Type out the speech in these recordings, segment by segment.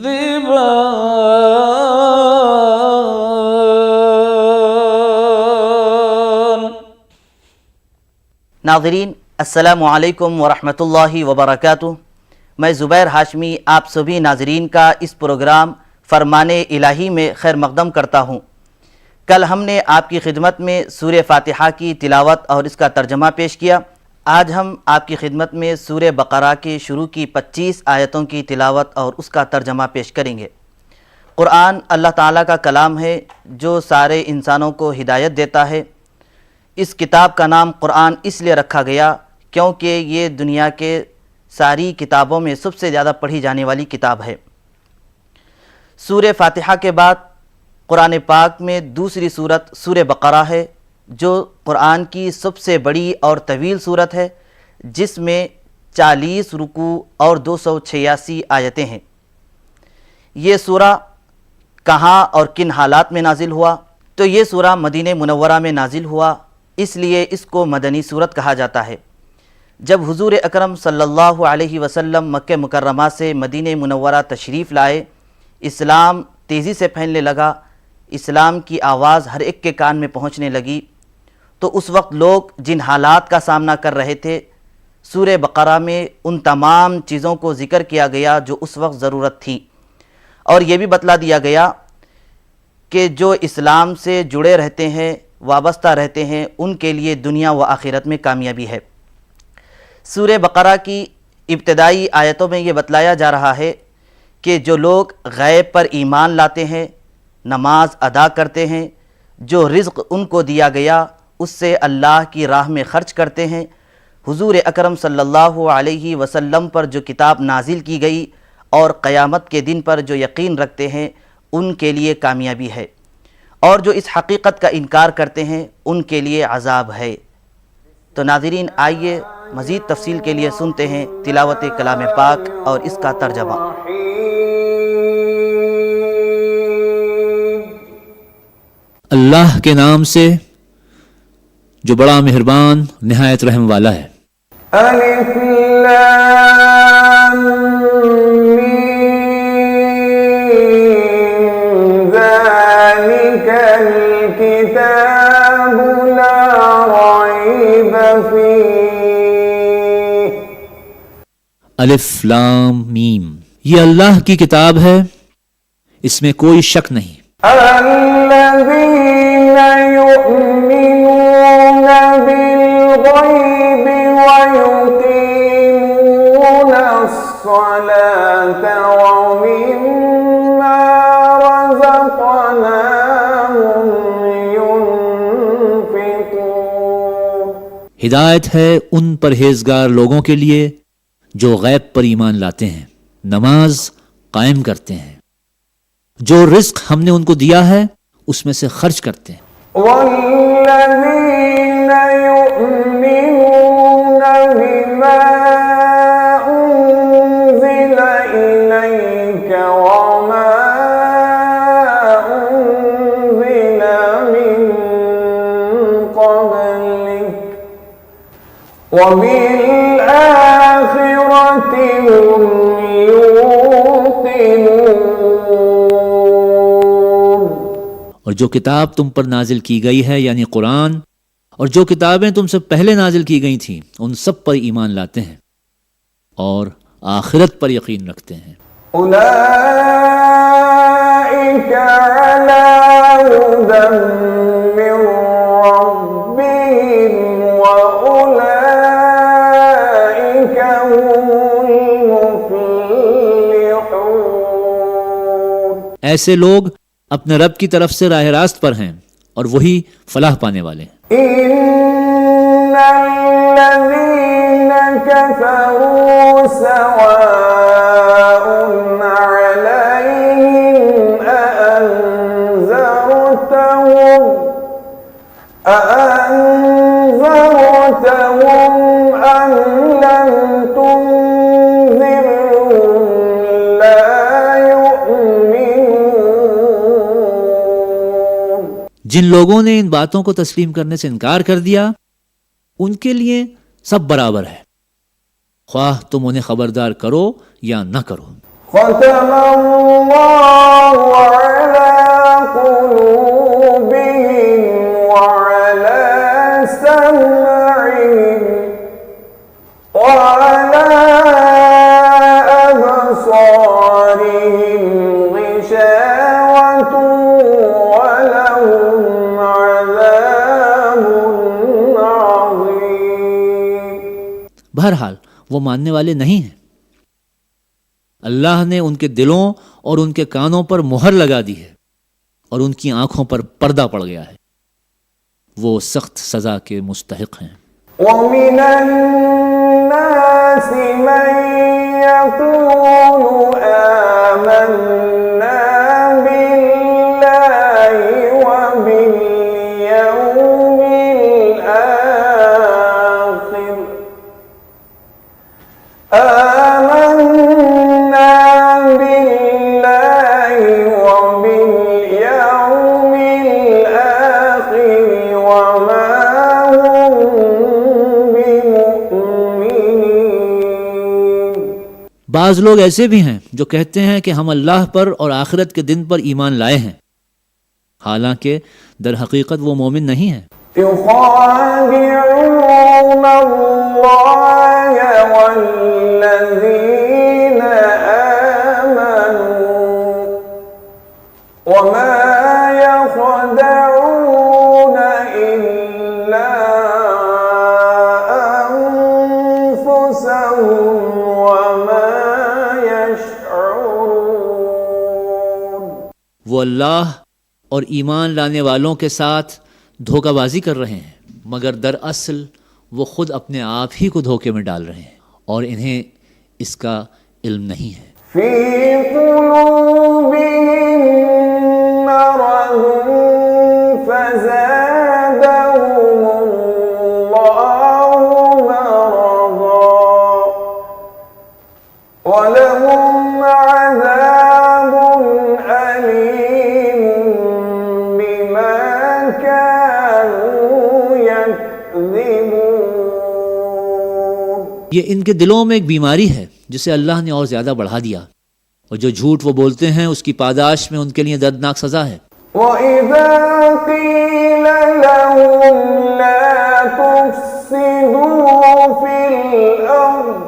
तुकज़्ज़िबान। नाज़रीन, अस्सलामु अलैकुम वरहमतुल्लाहि वबरकातुहू। मैं ज़ुबैर हाशमी आप सभी नाज़रीन का इस प्रोग्राम फ़रमाने इलाही में खैर मक़दम करता हूँ। कल हमने आपकी खिदमत में सूरह फ़ातिहा की तिलावत और इसका तर्जमा पेश किया। आज हम आपकी खिदमत में सूरह बक़रा के शुरू की 25 आयतों की तिलावत और उसका तर्जमा पेश करेंगे। क़ुरान अल्लाह ताला का कलाम है जो सारे इंसानों को हिदायत देता है। इस किताब का नाम क़ुरान इसलिए रखा गया क्योंकि ये दुनिया के सारी किताबों में सबसे ज़्यादा पढ़ी जाने वाली किताब है। सूरह फ़ातिहा के बाद क़ुरान पाक में दूसरी सूरत सूरह बक़रा है जो क़ुरान की सबसे बड़ी और तवील सूरत है, जिसमें 40 रुकू और 286 आयतें हैं। ये सूरा कहाँ और किन हालात में नाजिल हुआ? तो ये सूरा मदीने मुनव्वरा में नाजिल हुआ, इसलिए इसको मदनी सूरत कहा जाता है। जब हुज़ूर अकरम सल्लल्लाहु अलैहि वसल्लम मक्के मुकर्रमा से मदीने मुनव्वरा तशरीफ़ लाए, इस्लाम तेज़ी से फैलने लगा, इस्लाम की आवाज़ हर एक के कान में पहुँचने लगी। तो उस वक्त लोग जिन हालात का सामना कर रहे थे, सूरह बक़रा में उन तमाम चीज़ों को ज़िक्र किया गया जो उस वक्त ज़रूरत थी, और ये भी बतला दिया गया कि जो इस्लाम से जुड़े रहते हैं, वाबस्ता रहते हैं, उनके लिए दुनिया व आखिरत में कामयाबी है। सूरह बक़रा की इब्तदाई आयतों में ये बतलाया जा रहा है कि जो लोग गैब पर ईमान लाते हैं, नमाज अदा करते हैं, जो रिज़्क़ उनको दिया गया उससे अल्लाह की राह में ख़र्च करते हैं, हुज़ूर अकरम सल्लल्लाहु अलैहि वसल्लम पर जो किताब नाजिल की गई और क़यामत के दिन पर जो यकीन रखते हैं, उनके लिए कामयाबी है, और जो इस हकीकत का इनकार करते हैं उनके लिए अज़ाब है। तो नाज़रीन, आइए मज़ीद तफसील के लिए सुनते हैं तिलावत कलाम पाक और इसका तर्जमा। अल्लाह के नाम से जो बड़ा मेहरबान निहायत रहम वाला है। अलिफ लाम मीम ज़ालिकल किताबु ला रैब फीह। अलिफ लाम मीम, ये अल्लाह की किताब है, इसमें कोई शक नहीं। الذين يؤمنون بالغيب ويقيمون الصلاة ومما رزقناهم ينفقون। हिदायत है उन परहेजगार लोगों के लिए जो गैब पर ईमान लाते हैं, नमाज कायम करते हैं, जो रिस्क हमने उनको दिया है उसमें से खर्च करते हैं। वल्लज़ीन युमिनून बिमा उन्ज़िला इलैका वमा उन्ज़िला मिन क़ब्लिक वबिल आखिरति हुम यूक़िनून। और जो किताब तुम पर नाजिल की गई है यानी कुरान, और जो किताबें तुमसे पहले नाजिल की गई थीं, उन सब पर ईमान लाते हैं और आखिरत पर यकीन रखते हैं। उलाइका अला हुदन मिन रब्बिहिम व उलाइका हुमुल मुफ्लिहून। ऐसे लोग अपने रब की तरफ से राह रास्त पर हैं और वही फलाह पाने वाले हैं। इन्नल्लज़ीन कफ़रू सवाउन अलैहिम अअन्ज़रतहुम अम लम तुनज़िरहुम ला युमिनून। जिन लोगों ने इन बातों को तस्लीम करने से इनकार कर दिया, उनके लिए सब बराबर है, ख्वाह तुम उन्हें खबरदार करो या न करो। ختم الله على قلوبهم وعلى سمعهم وعلى أبصارهم غشاوة ولهم عذاب عظيم। बहरहाल वो मानने वाले नहीं हैं। अल्लाह ने उनके दिलों और उनके कानों पर मुहर लगा दी है और उनकी आंखों पर पर्दा पड़ गया है। वो सख्त सजा के मुस्तहिक हैं। ومن الناس من يقول آمنا بالله وباليوم الآخر آمنا بالله وباليوم الآخر وما هم بمؤمنين। बाज लोग ऐसे भी हैं जो कहते हैं कि हम अल्लाह पर और आखिरत के दिन पर ईमान लाए हैं, हालांकि दर हकीकत वो मोमिन नहीं है। يخادعون الله والذين آمنوا وما يخدعون إلا أنفسهم وما يشعرون। वो अल्लाह और ईमान लाने वालों के साथ धोखाबाजी कर रहे हैं, मगर दरअसल वो खुद अपने आप ही को धोखे में डाल रहे हैं और इन्हें इसका इल्म नहीं है। في قلوبهم مرض فزادهم الله مرضا ولهم عذاب أليم بما كانوا يكذبون। ये इनके दिलों में एक बीमारी है जिसे अल्लाह ने और ज्यादा बढ़ा दिया, और जो झूठ वो बोलते हैं उसकी पादाश में उनके लिए दर्दनाक सजा है। وإذا قيل لهم لا تفسدوا في الأرض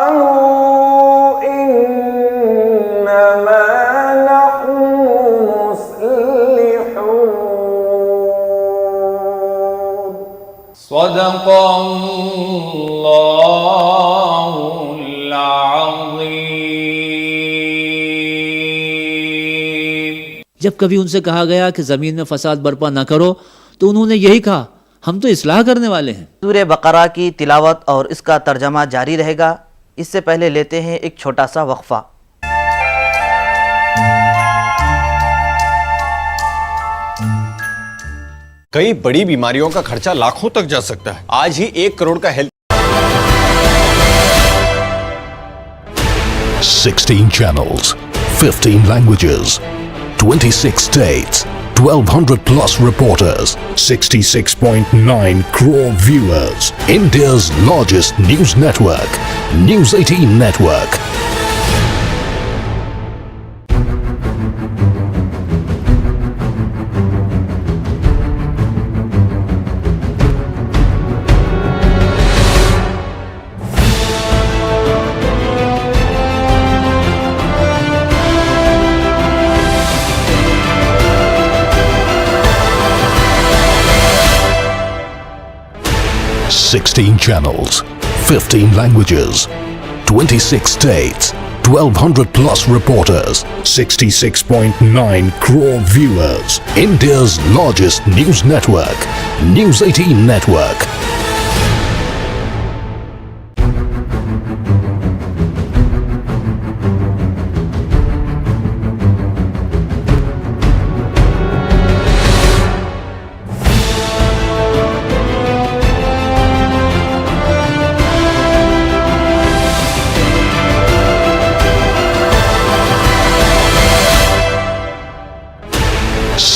قالوا إنما نحن مصلحون صدق الله العظيم। जब कभी उनसे कहा गया कि जमीन में फसाद बर्पा ना करो तो उन्होंने यही कहा, हम तो इस्लाह करने वाले हैं। सूरह बकरा की तिलावत और इसका तर्जमा जारी रहेगा। इससे पहले लेते हैं एक छोटा सा वक्फा। कई बड़ी बीमारियों का खर्चा लाखों तक जा सकता है। आज ही 1 करोड़ का health 16 channels, 15 languages, 26 states, 1200 plus reporters, 66.9 crore viewers. India's largest news network, News 18 Network. Sixteen channels, 15 languages, 26 states, 1200 plus reporters, 66.9 crore viewers. India's largest news network, News 18 Network.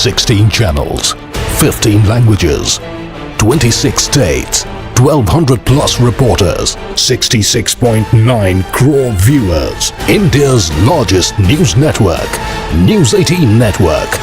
Sixteen channels, 15 languages, 26 states, 1,200 plus reporters, 66.9 crore viewers. India's largest news network, News 18 Network.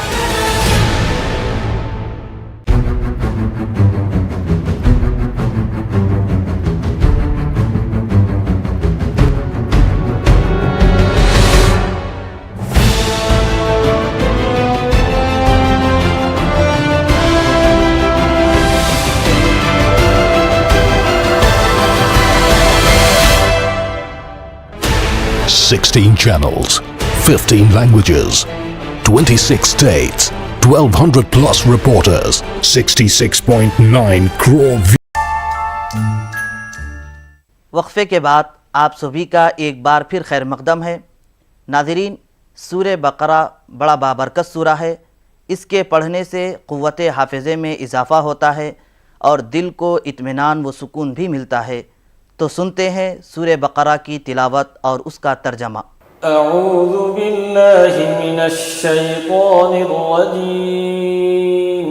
Sixteen channels, 15 languages, 26 states, 1,200 plus reporters, 66.9 crore वक्फे के बाद आप सभी का एक बार फिर खैर मकदम है। नाज़रीन, सूरे बकरा बड़ा बाबरकत सूरा है। इसके पढ़ने से क़ुव्वत हाफ़िज़े में इजाफ़ा होता है और दिल को इत्मीनान व सुकून भी मिलता है। तो सुनते हैं सूरे बकरा की तिलावत और उसका तर्जमा। अऊज़ु बिल्लाहि मिनश शैतानिर रजीम।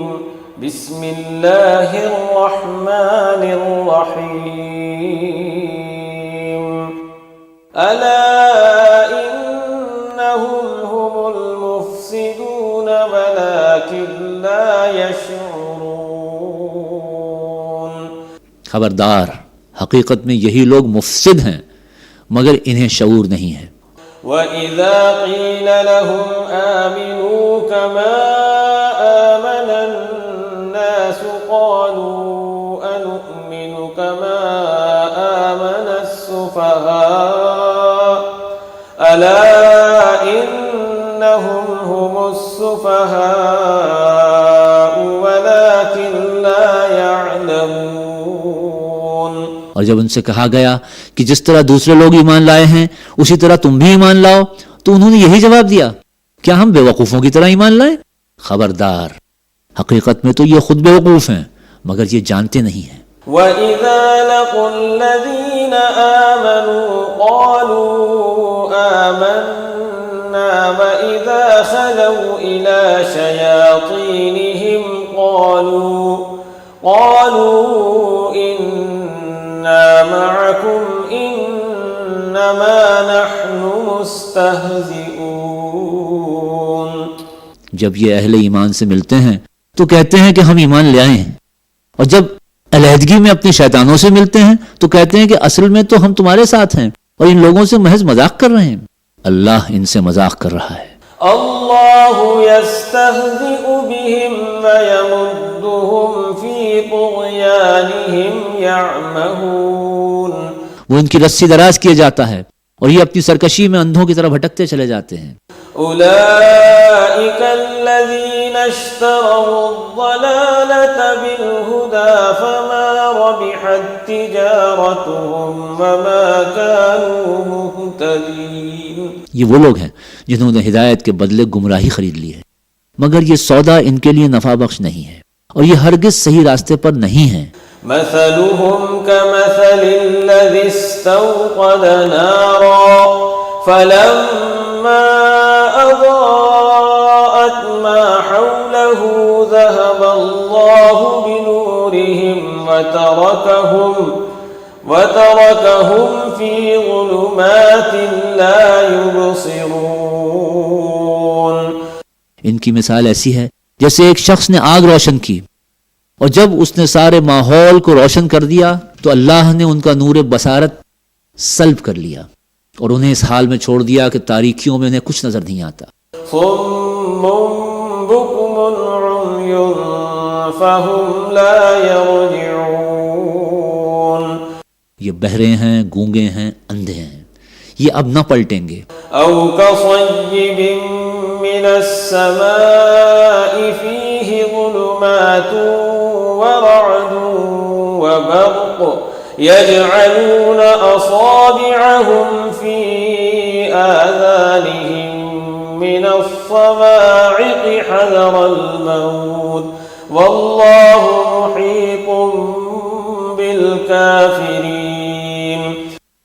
बिस्मिल्लाहिर रहमानिर रहीम। अला इन्नहुम हुमुल मुफ्सिदून वलाकिन ला यशऊरून। खबरदार, हकीकत में यही लोग मुफसिद हैं मगर इन्हें शऊर नहीं है। वइज़ा क़ील लहुम आमिनू कमा आमनन नास क़ालू अनुमिनु कमा आमनस सुफ़हा अला इन्नहुम हुमुस सुफ़हा वलाकिन ला यअलमून। और जब उनसे कहा गया कि जिस तरह दूसरे लोग ईमान लाए हैं उसी तरह तुम भी ईमान लाओ, तो उन्होंने यही जवाब दिया, क्या हम बेवकूफ़ों की तरह ईमान लाएं? खबरदार, हकीकत में तो ये खुद बेवकूफ़ हैं मगर ये जानते नहीं हैं। वइज़ा लक़ुल्लज़ीन आमनू क़ालू आमन्ना वइज़ा ख़लौ इला शयातीनिहिम क़ालू इन्ना मअकुम इन्नमा नहनु मुस्तहज़िऊन। जब ये अहले ईमान से मिलते हैं तो कहते हैं कि हम ईमान ले आए हैं, और जब अलहदगी में अपने शैतानों से मिलते हैं तो कहते हैं कि असल में तो हम तुम्हारे साथ हैं और इन लोगों से महज मजाक कर रहे हैं। अल्लाह इनसे मजाक कर रहा है। अल्लाहु यस्तहज़िउ बिहिम व यमुद्दुहुम फी तुग़यानिहिम यअमहून। वो इनकी रस्सी दराज किया जाता है और ये अपनी सरकशी में अंधों की तरह भटकते चले जाते हैं। उलाइका अल्लज़ीना इश्तरौद्दलालत बिलहुदा फमा रबिहत तिजारतुहुम वमा कानू मुहतदीन। ये वो लोग हैं जिन्होंने हिदायत के बदले गुमराही खरीद ली है, मगर ये सौदा इनके लिए नफा बख्श नहीं है और ये हरगिज सही रास्ते पर नहीं है। मसलुहुम कमसलिल्लज़ी इस्तौक़द नारा फलम्मा अज़ाअत मा हौलहु ज़हबल्लाहु बिनूरिहिम वतरकहुम फी ज़ुलुमातिन ला युबसिरून। इनकी मिसाल ऐसी है जैसे एक शख्स ने आग रोशन की और जब उसने सारे माहौल को रोशन कर दिया तो अल्लाह ने उनका नूर बसारत सल्ब कर लिया और उन्हें इस हाल में छोड़ दिया कि तारीकियों में उन्हें कुछ नजर नहीं आता। सुम्मुम बुकुमुन उम्युन फहुम ला यरजिऊन। ये बहरे हैं, गूंगे हैं, अंधे हैं, ये अब न पलटेंगे। औ कसय्यिबिन मिनस समाइ फीहि ज़ुलुमातुन व रअदुन व बर्क़ यजअलून असाबिअहुम फी आज़ानिहिम मिनस सवाइक़ हज़रल मौत वल्लाहु मुहीतुम बिल काफ़िरीन।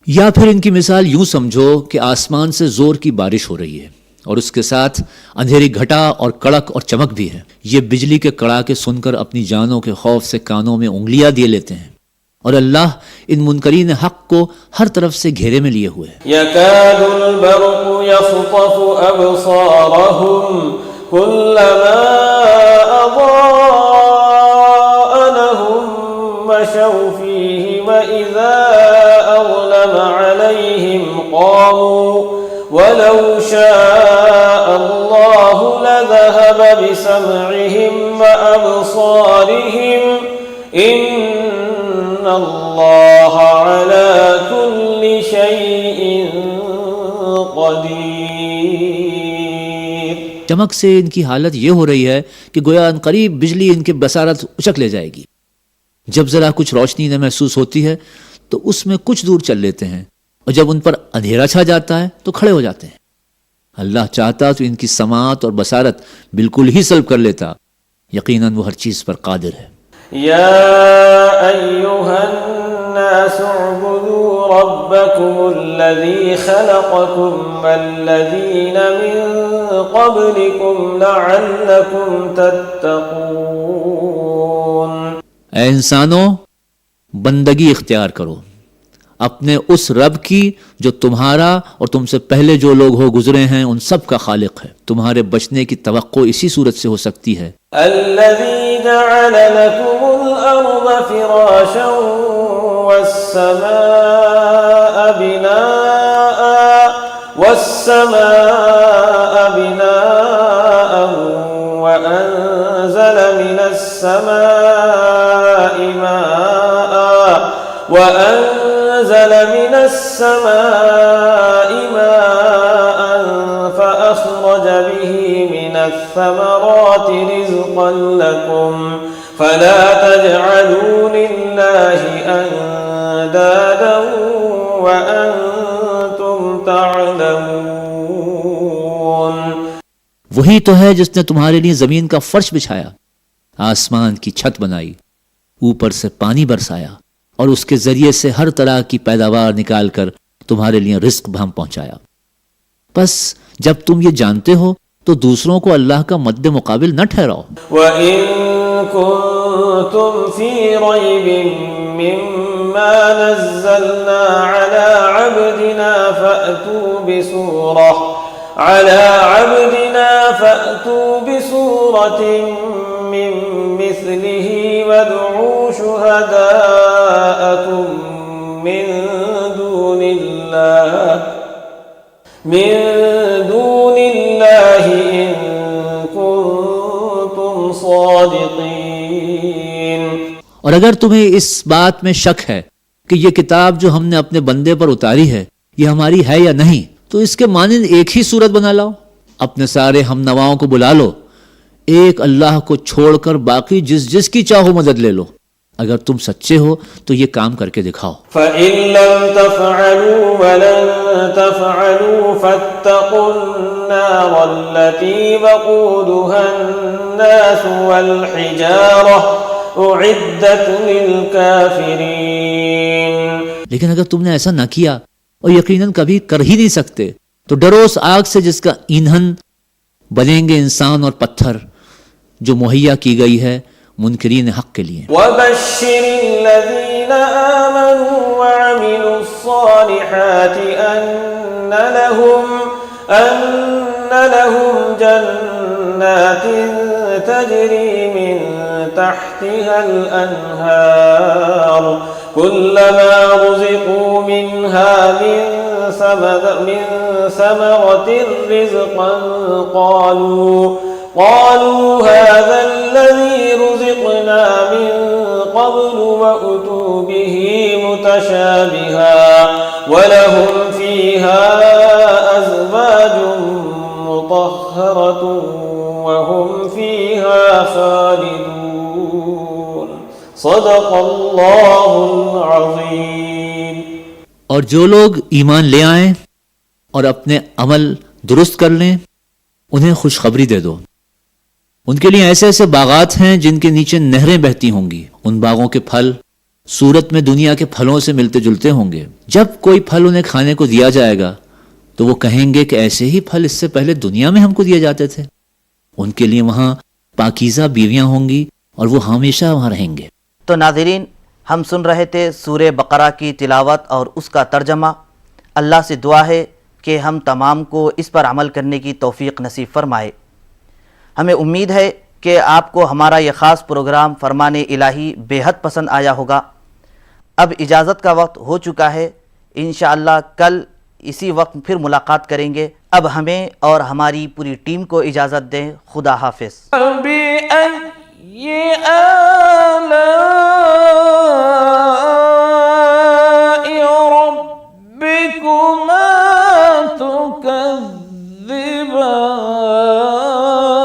या फिर इनकी मिसाल यूं समझो कि आसमान से जोर की बारिश हो रही है और उसके साथ अंधेरी घटा और कड़क और चमक भी है। ये बिजली के कड़ाके सुनकर अपनी जानों के खौफ से कानों में उंगलियां दिए लेते हैं और अल्लाह इन मुनकरीन हक को हर तरफ से घेरे में लिए हुए है। यकादुल बर्क़ु यख़्तफ़ु अब्सारहुम कुल्लमा अज़ाअ लहुम मशौ फ़ीहि व इज़ा अज़लम अलैहिम क़ामू वलौ शाअ अल्लाहु लज़हब बिसमइहिम व अब्सारिहिम इन्नल्लाह अला कुल्लि शैइन क़दीर। चमक से इनकी हालत ये हो रही है कि गोया अनकरीब बिजली इनके बसारत उचक ले जाएगी। जब जरा कुछ रोशनी इन्हें महसूस होती है तो उसमें कुछ दूर चल लेते हैं, और जब उन पर अंधेरा छा जाता है तो खड़े हो जाते हैं। अल्लाह चाहता तो इनकी समात और बसारत बिल्कुल ही सल्ब कर लेता। यकीनन वो हर चीज पर कादिर है। या अय्युहन्नास उअ्बुदू रब्बकुमुल्लज़ी खलक़कुम वल्लज़ीन मिन क़ब्लिकुम लअल्लकुम तत्तक़ून। ऐ इंसानों, बंदगी इख्तियार करो अपने उस रब की जो तुम्हारा और तुमसे पहले जो लोग हो गुजरे हैं उन सब का खालिक है। तुम्हारे बचने की तवक्को इसी सूरत से हो सकती है। अल्लज़ी जअल लकुमुल अर्ज़ फ़िराशा वस्समाअ बिनाअ वअन्ज़ल मिनस समाइ माअ فأخرج به من الثمرات رزقا لكم فلا تجعلوا لله أندادا وأنتم تعلمون। वही तो है जिसने तुम्हारे लिए जमीन का फर्श बिछाया, आसमान की छत बनाई, ऊपर से पानी बरसाया और उसके जरिए से हर तरह की पैदावार निकालकर तुम्हारे लिए रिस्क हम पहुंचाया। बस जब तुम ये जानते हो तो दूसरों को अल्लाह का मद्दे मुकाबिल न ठहराओ। वइन कुंतुम फी रैबिन मिम्मा नज़्ज़लना अला अब्दिना फअतू बिसूरतिन मिन मिस्लिही वदऊ शुहदाअकुम मिन दूनिल्लाहि इन कुंतुम सादिकीन। और अगर तुम्हें इस बात में शक है कि ये किताब जो हमने अपने बंदे पर उतारी है ये हमारी है या नहीं, तो इसके मानिंद एक ही सूरत बना लाओ, अपने सारे हम नवाओं को बुला लो, एक अल्लाह को छोड़कर बाकी जिस जिस की चाहो मदद ले लो। अगर तुम सच्चे हो तो ये काम करके दिखाओ। फ़इन लम तफ़अलू वलन तफ़अलू फ़त्तक़ुन्नार अल्लती वक़ूदुहा अन्नास वल हिजारा उइद्दत लिलकाफ़िरीन। लेकिन अगर तुमने ऐसा ना किया और यकीनन कभी कर ही नहीं सकते तो डरो उस आग से जिसका ईंधन बनेंगे इंसान और पत्थर, जो मुहैया की गई है मुनकरीन हक के लिए। वबश्शिरिल्लज़ीन आमनू वअमिलुस्सालिहाति अन्न लहुम जन्नातिन तजरी मिन तहतिहल अन्हार कुल्लमा रुज़िक़ू मिन्हा मिन समरतिर रिज़क़न قالوا هذا الذي رزقنا من قبل وأتوا به متشابها ولهم فيها أزواج مطهرة وهم فيها خالدون صدق الله العظيم। और जो लोग ईमान ले आएं और अपने अमल दुरुस्त कर लें उन्हें खुशखबरी दे दो। उनके लिए ऐसे ऐसे बागात हैं जिनके नीचे नहरें बहती होंगी। उन बागों के फल सूरत में दुनिया के फलों से मिलते जुलते होंगे। जब कोई फल उन्हें खाने को दिया जाएगा तो वो कहेंगे कि ऐसे ही फल इससे पहले दुनिया में हमको दिए जाते थे। उनके लिए वहां पाकीज़ा बीवियां होंगी और वो हमेशा वहां रहेंगे। तो नाज़रीन, हम सुन रहे थे सूरे बकरा की तिलावत और उसका तर्जमा। अल्लाह से दुआ है कि हम तमाम को इस पर अमल करने की तौफीक नसीब फरमाए। हमें उम्मीद है कि आपको हमारा यह ख़ास प्रोग्राम फरमाने इलाही बेहद पसंद आया होगा। अब इजाज़त का वक्त हो चुका है। इंशाअल्लाह कल इसी वक्त फिर मुलाकात करेंगे। अब हमें और हमारी पूरी टीम को इजाज़त दें। खुदा हाफिज़।